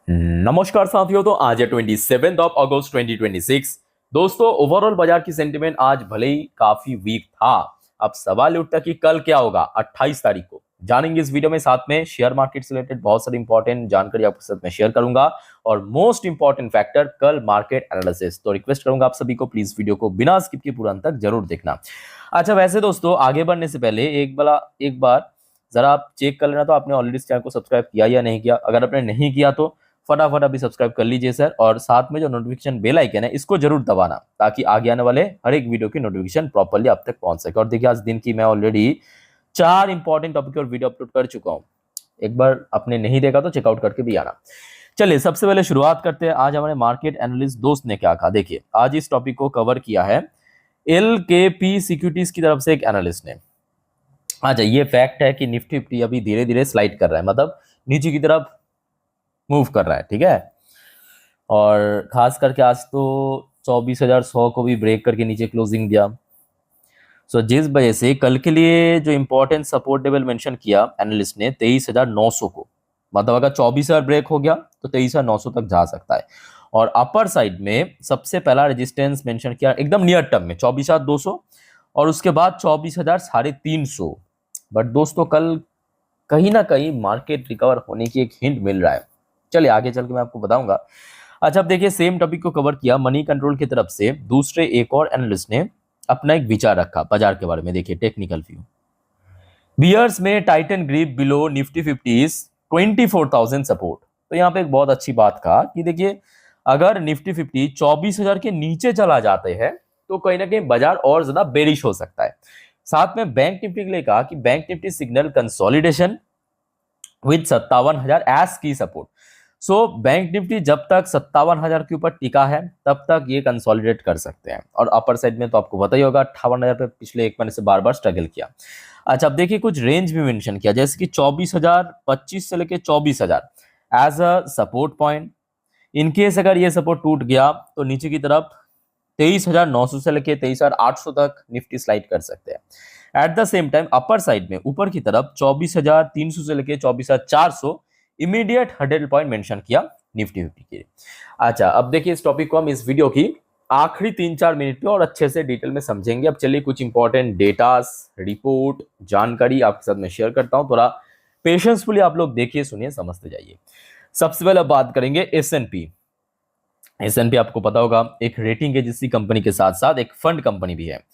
नमस्कार साथियों। तो आज है 27 अगस्त 2026। दोस्तों, ओवरऑल बाजार की सेंटिमेंट आज भले ही काफी वीक था। अब सवाल उठता कि कल क्या होगा 28 तारीख को, जानेंगे इस वीडियो में। साथ में शेयर मार्केट से रिलेटेड बहुत सारी इंपॉर्टेंट जानकारी आपके साथ में शेयर करूंगा और मोस्ट इंपॉर्टेंट फैक्टर कल मार्केट एनालिसिस। तो रिक्वेस्ट करूंगा आप सभी को प्लीज वीडियो को बिना स्किप किए पूरा अंत तक जरूर देखना। अच्छा, वैसे दोस्तों आगे बढ़ने से पहले एक बार जरा आप चेक कर लेना, तो आपने ऑलरेडी इस चैनल को सब्सक्राइब किया या नहीं किया। अगर आपने नहीं किया तो फटाफट अभी सब्सक्राइब कर लीजिए सर, और साथ में जो नोटिफिकेशन बेल आइकन है इसको जरूर दबाना, ताकि आगे आने वाले हर एक वीडियो की नोटिफिकेशन प्रॉपर्ली आप तक पहुंच सके। और देखिए, आज दिन की मैं ऑलरेडी 4 इंपॉर्टेंट टॉपिक और वीडियो अपलोड कर चुका हूं। एक बार आपने नहीं देखा तो चेकआउट करके भी आना। चलिए, सबसे पहले शुरुआत करते हैं। आज हमारे मार्केट एनालिस्ट दोस्त ने क्या कहा, देखिए आज इस टॉपिक को कवर किया है LKP सिक्योरिटीज की तरफ से एक एनालिस्ट ने। अच्छा, ये फैक्ट है कि निफ्टी 50 अभी धीरे धीरे स्लाइड कर रहा है, मतलब नीचे की तरफ मूव कर रहा है, ठीक है। और खास करके आज तो 24,100 को भी ब्रेक करके नीचे क्लोजिंग दिया। सो जिस वजह से कल के लिए जो इंपॉर्टेंट सपोर्ट लेवल मेंशन किया एनालिस्ट ने 23,900 को, मतलब अगर 24,000 ब्रेक हो गया तो 23,900 तक जा सकता है। और अपर साइड में सबसे पहला रेजिस्टेंस मेंशन किया एकदम नियर टर्म में 24,200, और उसके बाद 24,350। बट दोस्तों, कल कहीं ना कहीं मार्केट रिकवर होने की एक हिंट मिल रहा है। चलिए आगे चल के मैं आपको बताऊंगा। अच्छा, अब देखिए सेम टॉपिक को कवर किया मनी कंट्रोल की तरफ से दूसरे एक और एनालिस्ट ने अपना एक विचार रखा बाजार के बारे में। देखिए टेक्निकल व्यू, बियर्स में Titan grip below Nifty 50 24,000 support. तो यहाँ पे एक बहुत अच्छी बात कहा कि देखिए, अगर निफ्टी 50 24,000 के नीचे चला जाते हैं तो कहीं ना कहीं बाजार और ज्यादा बेरिश हो सकता है। साथ में बैंक निफ्टी के लिए कहा कि bank Nifty signal consolidation with 57,000 as की सपोर्ट। सो बैंक निफ्टी जब तक 57,000 के ऊपर टिका है तब तक ये कंसोलिडेट कर सकते हैं। और अपर साइड में तो आपको पता ही होगा 58,000 पे पिछले एक महीने से बार बार स्ट्रगल किया। अच्छा, अब देखिए कुछ रेंज भी मेंशन किया, जैसे कि 24,025 से लेके 24,000 as a support point. In case अगर ये सपोर्ट टूट गया तो नीचे की तरफ 23,900 से लेके 23,800 तक निफ्टी स्लाइड कर सकते हैं। At the same time upper side में ऊपर की तरफ 24,300 से लेके 24,400 इमीडिएट हर्डल पॉइंट मेंशन किया निफ्टी 50 के लिए। अच्छा, अब देखिए इस टॉपिक को हम इस वीडियो की आखिरी 3-4 मिनट पे और अच्छे से डिटेल में समझेंगे। अब चलिए कुछ इंपॉर्टेंट डेटास, रिपोर्ट, जानकारी आपके साथ में शेयर करता हूं। थोड़ा पेशेंसफुली आप लोग देखिए, सुनिए, समझते जाइए। सबसे पहले बात करेंगे एस एन पी आपको पता होगा एक रेटिंग एजेंसी कंपनी के साथ साथ एक फंड कंपनी भी है।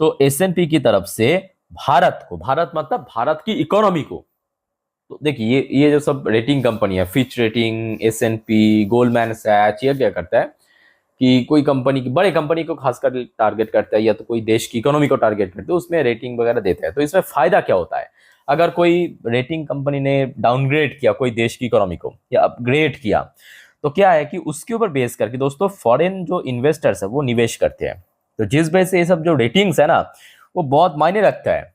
तो एस एन पी की तरफ से भारत मतलब भारत की इकोनॉमी को, तो देखिए ये जो सब रेटिंग कंपनी है, Fitch rating, S N P, Goldman Sachs, ये क्या करता है कि कोई कंपनी की, बड़े कंपनी को खासकर टारगेट करता है या तो कोई देश की इकोनॉमी को टारगेट करता है, उसमें रेटिंग वगैरह देता है। तो इसमें फायदा क्या होता है, अगर कोई रेटिंग कंपनी ने डाउनग्रेड किया कोई देश की इकोनॉमी को या अपग्रेड किया, तो क्या है कि उसके ऊपर बेस करके दोस्तों फॉरेन जो इन्वेस्टर्स है वो निवेश करते हैं। तो जिस वजह से ये सब जो रेटिंग्स है ना, वो बहुत मायने रखता है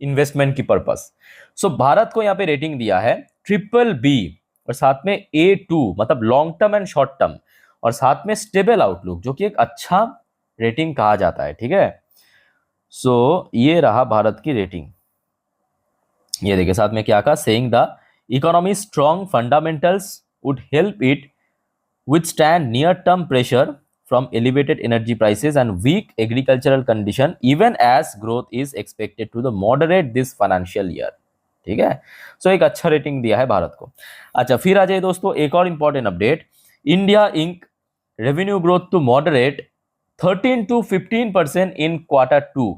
इन्वेस्टमेंट की पर्पस। सो भारत को यहाँ पे रेटिंग दिया है BBB, और साथ में A2 मतलब long term and short term, और साथ में स्टेबल आउटलुक, जो कि एक अच्छा रेटिंग कहा जाता है, ठीक है। सो ये रहा भारत की रेटिंग। ये देखिए साथ में क्या कहा, saying the economy strong fundamentals would help it withstand near-term pressure from elevated energy prices and weak agricultural condition, even as growth is expected to the moderate this financial year। ठीक है, सो एक अच्छा रेटिंग दिया है भारत को। अच्छा, फिर आ जाइए दोस्तों एक और important update, India Inc revenue growth to moderate 13 to 15% in Q2।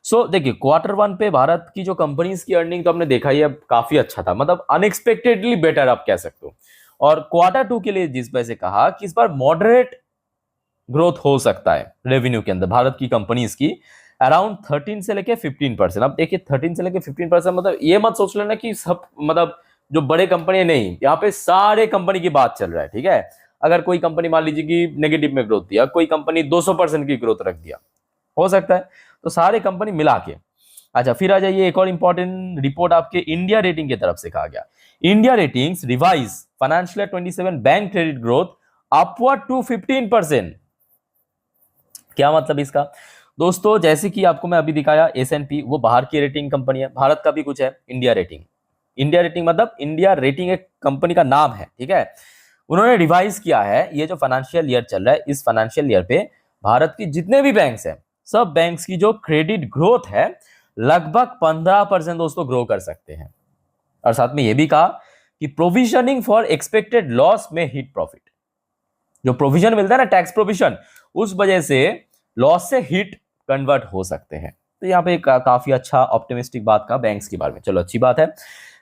So देखिए Q1 पे भारत की जो कंपनीज की अर्निंग तो आपने देखा ही है, काफी अच्छा था, मतलब अनएक्सपेक्टेडली बेटर आप कह सकते हो। और Q2 के लिए जिस वजह से कहा कि इस बार मॉडरेट ग्रोथ हो सकता है रेवेन्यू के अंदर भारत की कंपनीज की, अराउंड 13 से लेके 15%। अब देखिए 13 से लेके 15%, मतलब ये मत सोच लेना कि सब, मतलब जो बड़े कंपनी नहीं, यहाँ पे सारे कंपनी की बात चल रहा है, ठीक है। अगर कोई कंपनी मान लीजिए कि नेगेटिव में ग्रोथ दिया, कोई कंपनी 200% की ग्रोथ रख दिया, हो सकता है, तो सारे कंपनी मिला के। अच्छा, फिर आ जाइए एक और इंपॉर्टेंट रिपोर्ट आपके इंडिया रेटिंग की तरफ से कहा गया, India ratings revise financial year 27 bank credit growth upward to 15%। क्या मतलब इसका दोस्तों, जैसे कि आपको मैं अभी दिखाया S&P वो बाहर की रेटिंग कंपनी है, भारत का भी कुछ है इंडिया रेटिंग। इंडिया रेटिंग मतलब इंडिया रेटिंग एक कंपनी का नाम है, ठीक है। उन्होंने रिवाइज किया है ये जो फाइनेंशियल ईयर चल रहा है, इस फाइनेंशियल ईयर पे भारत की जितने भी बैंक्स हैं, सब बैंक्स की जो क्रेडिट ग्रोथ है लगभग 15% दोस्तों ग्रो कर सकते हैं। और साथ में ये भी कहा कि प्रोविजनिंग फॉर एक्सपेक्टेड लॉस में हिट प्रॉफिट, जो प्रोविजन मिलता है ना टैक्स प्रोविजन, उस वजह से लॉस से हिट कन्वर्ट हो सकते हैं। तो यहाँ पे काफी अच्छा ऑप्टिमिस्टिक बात का बैंक्स के बारे में। चलो अच्छी बात है।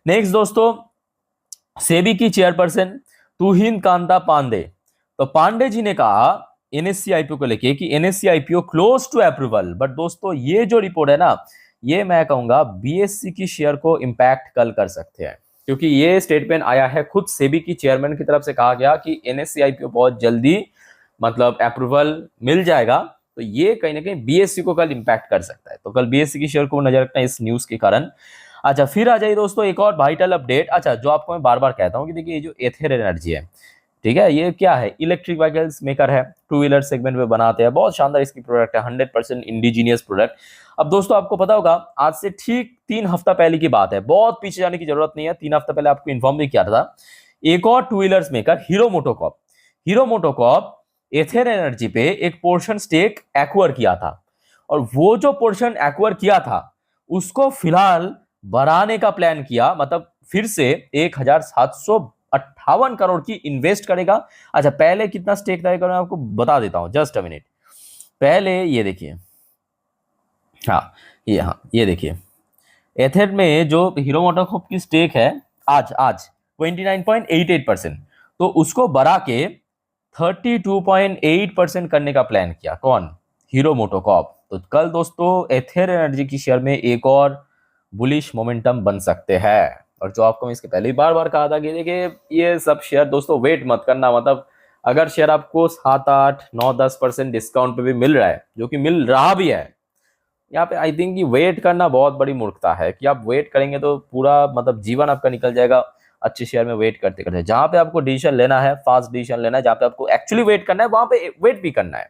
नेक्स्ट दोस्तों, सेबी की चेयरपर्सन तुहिन कांता पांडे, तो पांडे जी ने कहा एनएससी आईपीओ को लेके कि NSC IPO close to approval, but दोस्तों ये जो रिपोर्ट है ना, ये मैं कहूंगा बीएससी की शेयर को इंपैक्ट कल कर सकते हैं, क्योंकि ये स्टेटमेंट आया है खुद सेबी की चेयरमैन की तरफ से, कहा गया कि एनएससी आईपीओ बहुत जल्दी मतलब अप्रूवल मिल जाएगा, तो ये कहीं ना कहीं बीएससी को कल इंपैक्ट कर सकता है। तो कल बीएससी की शेयर को नजर रखना है इस न्यूज के कारण। अच्छा, फिर आ जाइए दोस्तों एक और वाइटल अपडेट। अच्छा, जो आपको मैं बार बार कहता हूँ कि देखिए ये जो एथर एनर्जी है, ठीक है, ये क्या है, इलेक्ट्रिक व्हीकल्स मेकर है, टू व्हीलर सेगमेंट में बनाते हैं, बहुत शानदार इसकी प्रोडक्ट है, 100% इंडिजीनियस प्रोडक्ट। अब दोस्तों आपको पता होगा आज से ठीक 3 हफ्ता पहले की बात है, बहुत पीछे जाने की जरूरत नहीं है, 3 हफ्ता पहले आपको इन्फॉर्म भी किया था, एक और two wheelers maker Hero MotoCorp Ather Energy पे एक पोर्शन स्टेक एक्वायर किया था, और वो जो पोर्शन एक्वायर किया था उसको फिलहाल बढ़ाने का प्लान किया, मतलब फिर से 1758 करोड़ की इन्वेस्ट करेगा। अच्छा, पहले कितना स्टेक तय करें आपको बता देता हूं, जस्ट अ मिनट। पहले ये देखिए, ये देखिए एथर में जो हीरो मोटोकॉर्प की स्टेक है आज 29.88%, तो उसको बढ़ा के 32.8% करने का प्लान किया। कौन? Hero MotoCorp. तो कल दोस्तों एथर एनर्जी की शेयर में एक और बुलिश मोमेंटम बन सकते हैं। और जो आपको मैं इसके पहले ही बार बार कहा था कि देखिए ये सब शेयर दोस्तों वेट मत करना, मतलब अगर शेयर आपको 7, 8, 9, 10% डिस्काउंट पे भी मिल रहा है, जो कि मिल रहा भी है, यहाँ पे आई थिंक कि वेट करना बहुत बड़ी मूर्खता है, कि आप वेट करेंगे तो पूरा मतलब जीवन आपका निकल जाएगा अच्छे शेयर में वेट करते करते। जहां पे आपको डिसीजन लेना है, फास्ट डिसीजन लेना है, जहां पे आपको एक्चुअली वेट करना है वहां पे वेट भी करना है,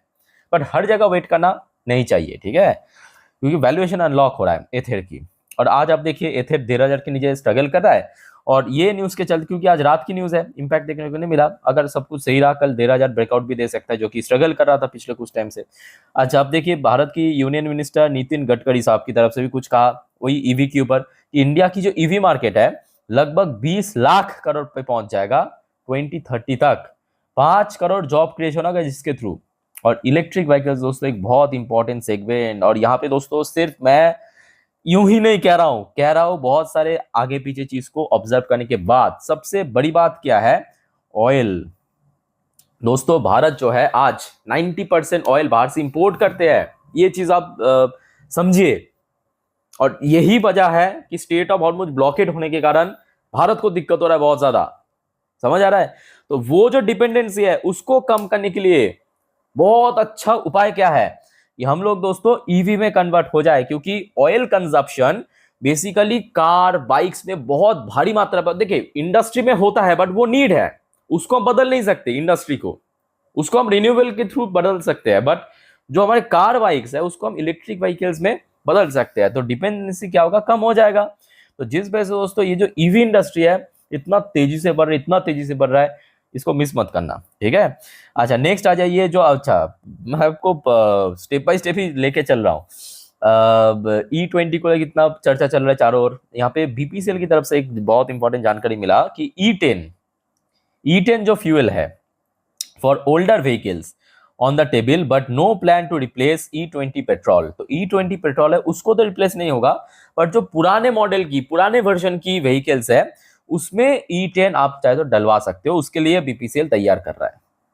बट हर जगह वेट करना नहीं चाहिए, ठीक है, क्योंकि वैल्यूएशन अनलॉक हो रहा है एथर की। और आज आप देखिए एथर 13,000 के नीचे स्ट्रगल कर रहा है, और ये न्यूज के चलते, क्योंकि आज रात की न्यूज है, इंपैक्ट देखने को नहीं मिला, अगर सब कुछ सही रहा कल 13,000 ब्रेकआउट भी दे सकता है, जो कि स्ट्रगल कर रहा था पिछले कुछ टाइम से। अच्छा, आप देखिए भारत की यूनियन मिनिस्टर नितिन गडकरी साहब की तरफ से भी कुछ कहा, वही ईवी के ऊपर, कि इंडिया की जो ईवी मार्केट है लगभग 20 लाख करोड़ पे पहुंच जाएगा 2030 तक, 5 करोड़ जॉब क्रिएशन होगा जिसके थ्रू। और इलेक्ट्रिक व्हीकल्स दोस्तों एक बहुत इंपॉर्टेंट सेगमेंट, और यहाँ पे दोस्तों सिर्फ मैं यूं ही नहीं कह रहा हूं बहुत सारे आगे पीछे चीज को ऑब्जर्व करने के बाद। सबसे बड़ी बात क्या है? ऑयल। दोस्तों भारत जो है आज 90% ऑयल बाहर से इंपोर्ट करते हैं, ये चीज आप समझिए, और यही वजह है कि स्टेट ऑफ हॉर्मुज ब्लॉकेड होने के कारण भारत को दिक्कत हो रहा है बहुत ज्यादा, समझ आ रहा है? तो वो जो डिपेंडेंसी है उसको कम करने के लिए बहुत अच्छा उपाय क्या है कि हम लोग दोस्तों ईवी में कन्वर्ट हो जाए, क्योंकि oil consumption basically car bikes में बहुत भारी मात्रा पर, देखिए इंडस्ट्री में होता है बट वो नीड है, उसको हम बदल नहीं सकते, इंडस्ट्री को उसको हम रिन्यूएबल के थ्रू बदल सकते हैं, बट जो हमारे कार बाइक्स है उसको हम इलेक्ट्रिक व्हीकल्स में बदल सकते हैं, तो डिपेंडेंसी क्या होगा, कम हो जाएगा। तो जिस वजह से दोस्तों ये जो ईवी इंडस्ट्री है इतना तेजी से बढ़ रहा है, इसको मिस मत करना, ठीक है। अच्छा, नेक्स्ट आ जाइए जो, अच्छा मैं आपको स्टेप बाय स्टेप ही लेके चल रहा हूँ। E20 को लेकर इतना चर्चा चल रहा है चारों ओर, यहाँ पे बीपीसीएल की तरफ से एक बहुत इंपॉर्टेंट जानकारी मिला कि E10 जो फ्यूल है for older vehicles on the table, but no plan to replace E20 petrol. तो E20 पेट्रोल है उसको तो रिप्लेस नहीं होगा, बट जो पुराने मॉडल की, पुराने वर्जन की व्हीकल्स है उसमें E10 आप चाहे तो डलवा सकते हो, उसके लिए बीपीसीएल तैयार कर रहा है,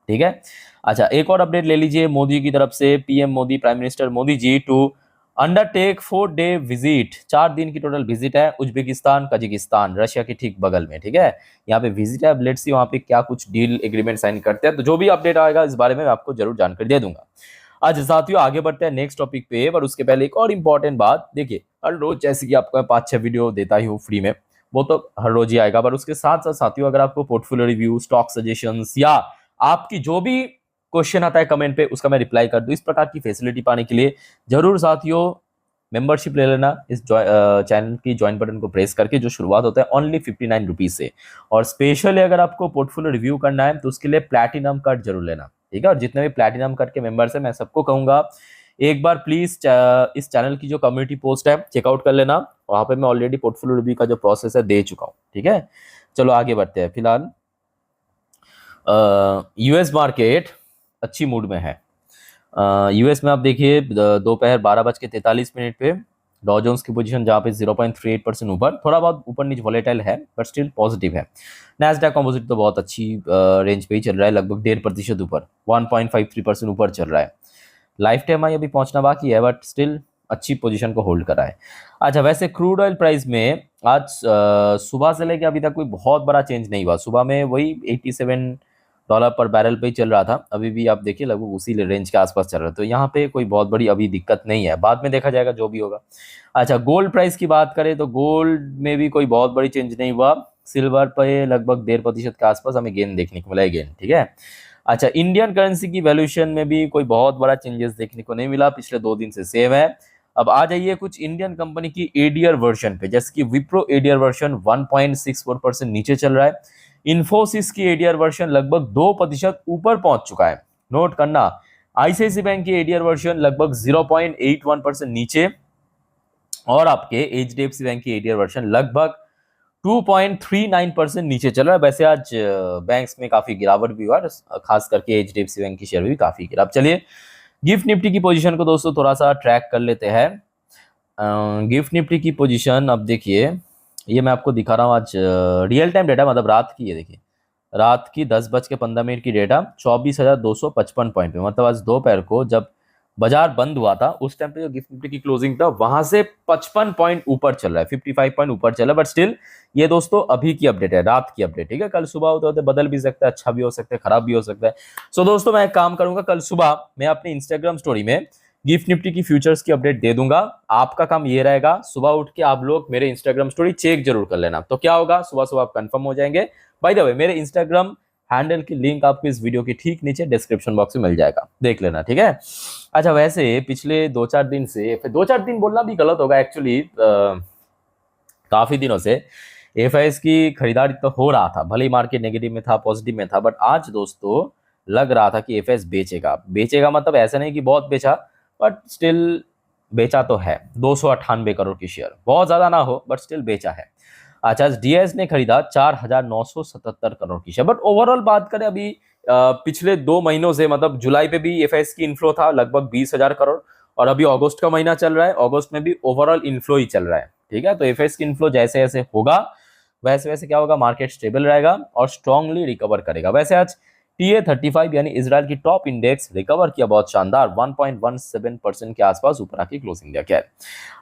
ठीक है। अच्छा, एक और अपडेट ले लीजिए मोदी की तरफ से, PM Modi, prime minister Modi ji to undertake 4-day visit, 4 दिन की टोटल विजिट है उज्बेकिस्तान, कजाकिस्तान, रशिया के ठीक बगल में, ठीक है। यहाँ पे विजिट है, लेट्स सी वहाँ पे क्या कुछ डील एग्रीमेंट साइन करते हैं, तो जो भी अपडेट आएगा इस बारे में मैं आपको जरूर जानकारी दे दूंगा। आज साथियों आगे बढ़ते हैं नेक्स्ट टॉपिक पे, पर उसके पहले एक और इंपॉर्टेंट बात, देखिए हर रोज जैसे कि आपको 5-6 वीडियो देता ही हूँ फ्री में, वो तो हर रोज ही आएगा, पर उसके साथ साथ साथियों अगर आपको पोर्टफोलियो रिव्यू, स्टॉक सजेशंस या आपकी जो भी क्वेश्चन आता है कमेंट पे उसका मैं रिप्लाई कर दूं, इस प्रकार की फैसिलिटी पाने के लिए जरूर साथियों मेंबरशिप ले लेना इस चैनल की ज्वाइन बटन को प्रेस करके, जो शुरुआत होता है ओनली 59 रुपीज से। और स्पेशली अगर आपको पोर्टफोलियो रिव्यू करना है तो उसके लिए प्लैटिनम कार्ड जरूर लेना, ठीक है। और जितने भी प्लैटिनम कार्ड के मेंबर्स हैं मैं सबको कहूंगा एक बार प्लीज इस चैनल की जो कम्युनिटी पोस्ट है चेकआउट कर लेना। वहां पे मैं ऑलरेडी पोर्टफोलियो रिव्यू का जो प्रोसेस है दे चुका हूँ, ठीक है। चलो आगे बढ़ते हैं। फिलहाल यूएस मार्केट अच्छी मूड में है। यूएस में आप देखिए दोपहर 12:43 पे डॉ जोन्स की पोजीशन जहाँ पे 0.38% ऊपर, थोड़ा बहुत ऊपर नीचे वॉलेटाइल है बट स्टिल पॉजिटिव है। नैस्डैक कंपोजिट तो बहुत अच्छी रेंज पे ही चल रहा है, लगभग 1.5% ऊपर, 1.53% ऊपर चल रहा है। लाइफ टाइम हाई अभी पहुंचना बाकी है बट स्टिल अच्छी पोजीशन को होल्ड करा है। अच्छा, वैसे क्रूड ऑयल प्राइस में आज सुबह से लेके अभी तक कोई बहुत बड़ा चेंज नहीं हुआ। सुबह में वही $87 पर बैरल पे ही चल रहा था, अभी भी आप देखिए लगभग उसी रेंज के आसपास चल रहा है। तो यहाँ पे कोई बहुत बड़ी अभी दिक्कत नहीं है, बाद में देखा जाएगा जो भी होगा। अच्छा, गोल्ड प्राइस की बात करें तो गोल्ड में भी कोई बहुत बड़ी चेंज नहीं हुआ। सिल्वर पे लगभग 1.5% के आसपास हमें गेन देखने को मिला है, गेन, ठीक है। अच्छा, इंडियन करेंसी की वैल्यूएशन में भी कोई बहुत बड़ा चेंजेस देखने को नहीं मिला, पिछले 2 दिन से सेम है। अब आ जाइए कुछ इंडियन कंपनी की एडीआर वर्जन पे, जैसे कि विप्रो एडीआर वर्जन 1.64% नीचे चल रहा है। इन्फोसिस की एडीआर वर्जन लगभग 2% ऊपर पहुंच चुका है। नोट करना, आईसीआईसी बैंक की एडीआर वर्जन लगभग 0.81% नीचे, और आपके एचडीएफसी बैंक की एडीआर वर्जन लगभग 2.39% नीचे चल रहा है। वैसे आज बैंक्स में काफी गिरावट भी हुआ, खास करके एचडीएफसी बैंक की शेयर भी काफी गिरा। चलिए गिफ्ट निफ्टी की पोजीशन को दोस्तों थोड़ा सा ट्रैक कर लेते हैं। गिफ्ट निफ्टी की पोजीशन अब देखिए, ये मैं आपको दिखा रहा हूँ आज रियल टाइम डेटा, मतलब रात की, ये देखिए रात की 10:15 की डेटा 24,255 पॉइंट पे, मतलब आज दोपहर को जब बाजार बंद हुआ था उस टाइम पे जो गिफ्ट निफ्टी की क्लोजिंग था वहां से 55 पॉइंट ऊपर चल रहा है, 55 पॉइंट ऊपर चल रहा है। बट स्टिल ये दोस्तों अभी की अपडेट है, रात की अपडेट, ठीक है। कल सुबह होते होते बदल भी सकता है, अच्छा भी हो सकता है, खराब भी हो सकता है। सो दोस्तों मैं एक काम करूंगा, कल सुबह मैं अपने इंस्टाग्राम स्टोरी में गिफ्ट निफ्टी की फ्यूचर्स की अपडेट दे दूंगा। आपका काम ये रहेगा, सुबह उठ के आप लोग मेरे इंस्टाग्राम स्टोरी चेक जरूर कर लेना। तो क्या होगा, सुबह सुबह आप कंफर्म हो जाएंगे। बाय द वे मेरे इंस्टाग्राम हैंडल की लिंक आपको इस वीडियो के ठीक नीचे डिस्क्रिप्शन बॉक्स में मिल जाएगा, देख लेना, ठीक है। अच्छा, वैसे पिछले 2-4 दिन से, फिर 2-4 दिन बोलना भी गलत होगा एक्चुअली, काफी दिनों से एफआईएस की खरीदारी तो हो रहा था, भले ही मार्केट नेगेटिव में था, पॉजिटिव में था, बट आज दोस्तों लग रहा था कि एफआईएस बेचेगा, मतलब ऐसा नहीं कि बहुत बेचा, बट स्टिल बेचा तो है। 298 करोड़ की शेयर, बहुत ज्यादा ना हो बट स्टिल बेचा है। अच्छा, डीआईएस ने खरीदा 4,977 करोड़ की शेयर। बट ओवरऑल बात करें अभी पिछले 2 महीनों से, मतलब जुलाई पे भी एफआईएस की इनफ्लो था लगभग 20,000 करोड़, और अभी अगस्त का महीना चल रहा है, अगस्त में भी ओवरऑल इनफ्लो ही चल रहा है, ठीक है। तो एफआईएस की इनफ्लो जैसे जैसे होगा वैसे वैसे क्या होगा, मार्केट स्टेबल रहेगा और स्ट्रांगली रिकवर करेगा। वैसे आज TA35 यानी इजराइल की टॉप इंडेक्स रिकवर किया बहुत शानदार, 1.17% के आसपास ऊपर आके क्लोजिंग दिया क्या है।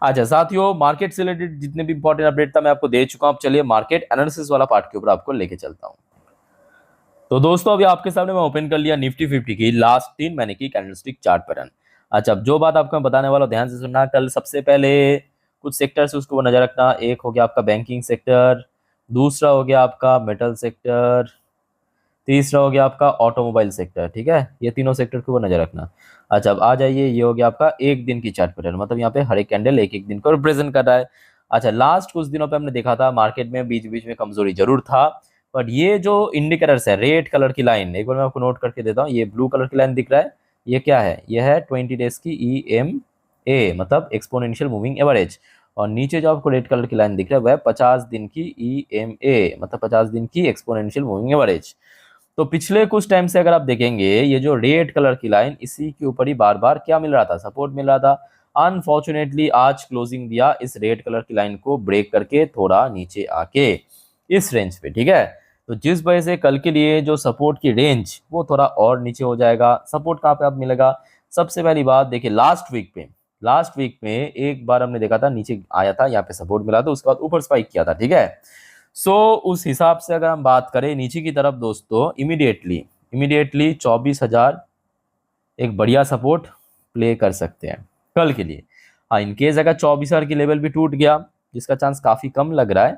अच्छा साथियों, मार्केट से रिलेटेड जितने भी इंपॉर्टेंट अपडेट था मैं आपको दे चुका हूं। चलिए मार्केट एनालिसिस वाला पार्ट के ऊपर आपको लेके चलता हूं। तो दोस्तों अभी आपके सामने मैं ओपन कर लिया निफ्टी 50 की लास्ट 3 महीने की कैंडलस्टिक चार्ट पैटर्न। अच्छा, अब जो बात आपको मैं बताने वाला हूं ध्यान से सुनना। कल सबसे पहले कुछ सेक्टर से उसको नजर रखना। एक हो गया आपका बैंकिंग सेक्टर, दूसरा हो गया आपका मेटल सेक्टर, तीसरा हो गया आपका ऑटोमोबाइल सेक्टर, ठीक है। ये तीनों सेक्टर के ऊपर नजर रखना। अच्छा, अब आ जाइए, ये हो गया आपका एक दिन की चार्ट पैटर्न, मतलब यहाँ पे हर एक कैंडल एक एक दिन को रिप्रेजेंट कर रहा है। अच्छा, लास्ट कुछ दिनों पे हमने देखा था मार्केट में बीच बीच में कमजोरी जरूर था, बट ये जो इंडिकेटर्स है, रेड कलर की लाइन, एक बार मैं आपको नोट करके देता हूँ। ये ब्लू कलर की लाइन दिख रहा है, ये क्या है, ये है 20 डेज की EMA, मतलब एक्सपोनेंशियल मूविंग एवरेज। और नीचे जो आपको रेड कलर की लाइन दिख रहा है वह 50 दिन की EMA, मतलब 50 दिन की एक्सपोनेंशियल मूविंग एवरेज। तो पिछले कुछ टाइम से अगर आप देखेंगे, ये जो रेड कलर की लाइन, इसी के ऊपर ही बार बार क्या मिल रहा था, सपोर्ट मिल रहा था। अनफॉर्चुनेटली आज क्लोजिंग दिया इस रेड कलर की लाइन को ब्रेक करके थोड़ा नीचे आके इस रेंज पे, ठीक है। तो जिस वजह से कल के लिए जो सपोर्ट की रेंज वो थोड़ा और नीचे हो जाएगा। सपोर्ट कहाँ पे आप मिलेगा, सबसे पहली बात देखिए लास्ट वीक में एक बार हमने देखा था नीचे आया था, यहाँ पे सपोर्ट मिला था, उसके बाद ऊपर स्पाइक किया था, ठीक है। सो उस हिसाब से अगर हम बात करें नीचे की तरफ दोस्तों, इमीडिएटली 24,000 एक बढ़िया सपोर्ट प्ले कर सकते हैं कल के लिए। हाँ, इनकेस अगर 24,000 की लेवल भी टूट गया, जिसका चांस काफी कम लग रहा है,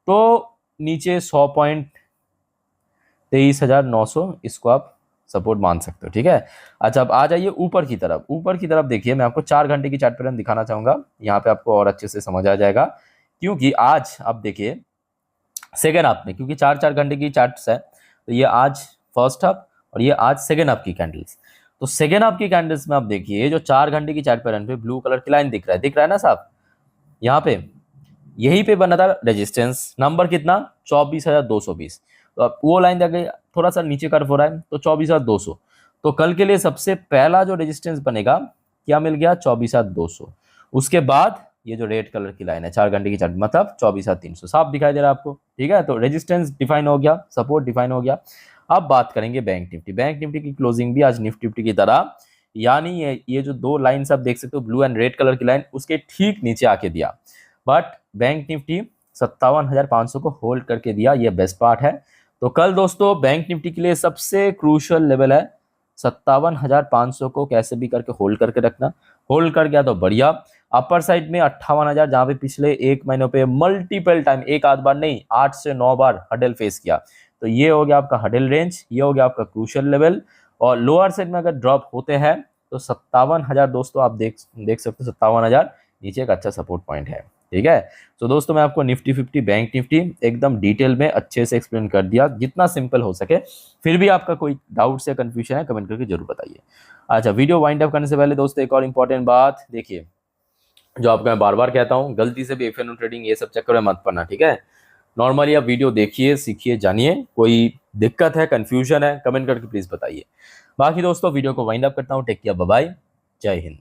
तो नीचे 100 पॉइंट 23,900 इसको आप सपोर्ट मान सकते हो, ठीक है। अच्छा, अब आ जाइए ऊपर की तरफ। ऊपर की तरफ देखिए, मैं आपको 4 घंटे की चार्ट पैटर्न दिखाना चाहूंगा, यहाँ पे आपको और अच्छे से समझ आ जाएगा। क्योंकि आज आप देखिए सेकेंड हाफ में, क्योंकि 4-4 घंटे की चार्ट्स है, तो ये आज फर्स्ट हाफ और ये आज सेकेंड हाफ की कैंडल्स। तो सेकेंड हाफ की कैंडल्स में आप देखिए, जो 4 घंटे की चार्ट पैटर्न पे ब्लू कलर की लाइन दिख रहा है ना साहब, यहाँ पे यही पे बना था रेजिस्टेंस नंबर कितना, 24,220। तो अब वो लाइन जाके थोड़ा सा नीचे कर्व हो रहा है, तो 24,200। तो कल के लिए सबसे पहला जो रेजिस्टेंस बनेगा, क्या मिल गया, 24,200। उसके बाद ये जो रेड कलर की लाइन है 4 घंटे की चार्ट, मतलब 24,300 साफ दिखाई दे रहा है आपको, ठीक है। तो रेजिस्टेंस डिफाइन हो गया, सपोर्ट डिफाइन हो गया। अब बात करेंगे बैंक निफ्टी। बैंक निफ्टी की क्लोजिंग भी आज निफ्टी की तरह, यानी ये जो दो लाइन्स आप देख सकते हो, ब्लू एंड रेड कलर की लाइन, उसके ठीक नीचे आके दिया। बट बैंक निफ्टी 57,500 को होल्ड करके दिया, ये बेस्ट पार्ट है। तो कल दोस्तों बैंक निफ्टी के लिए सबसे क्रूशियल लेवल है 57,500 को कैसे भी करके होल्ड करके रखना। होल्ड कर गया तो बढ़िया। अपर साइड में 58,000, जहां पे पिछले एक महीनों पे मल्टीपल टाइम, एक आध बार नहीं 8 से 9 बार हडल फेस किया, तो ये हो गया आपका हडल रेंज, ये हो गया आपका क्रूशियल लेवल। और लोअर साइड में अगर ड्रॉप होते हैं तो 57,000 दोस्तों आप देख सकते हो, 57,000 नीचे एक अच्छा सपोर्ट पॉइंट है, ठीक है। तो दोस्तों मैं आपको निफ्टी 50 बैंक निफ्टी एकदम डिटेल में अच्छे से एक्सप्लेन कर दिया, जितना सिंपल हो सके। फिर भी आपका कोई डाउट या कंफ्यूजन है, कमेंट करके जरूर बताइए। अच्छा, वीडियो वाइंड अप करने से पहले दोस्तों एक और इंपॉर्टेंट बात देखिए, जो आपको मैं बार बार कहता हूँ, गलती से भी एफएनओ ट्रेडिंग ये सब चक्कर में मत पड़ना, ठीक है। नॉर्मली आप वीडियो देखिए, सीखिए, जानिए। कोई दिक्कत है, कंफ्यूजन है, कमेंट करके प्लीज बताइए। बाकी दोस्तों वीडियो को वाइंड अप करता हूँ। टेक केयर, बाय बाय, जय हिंद।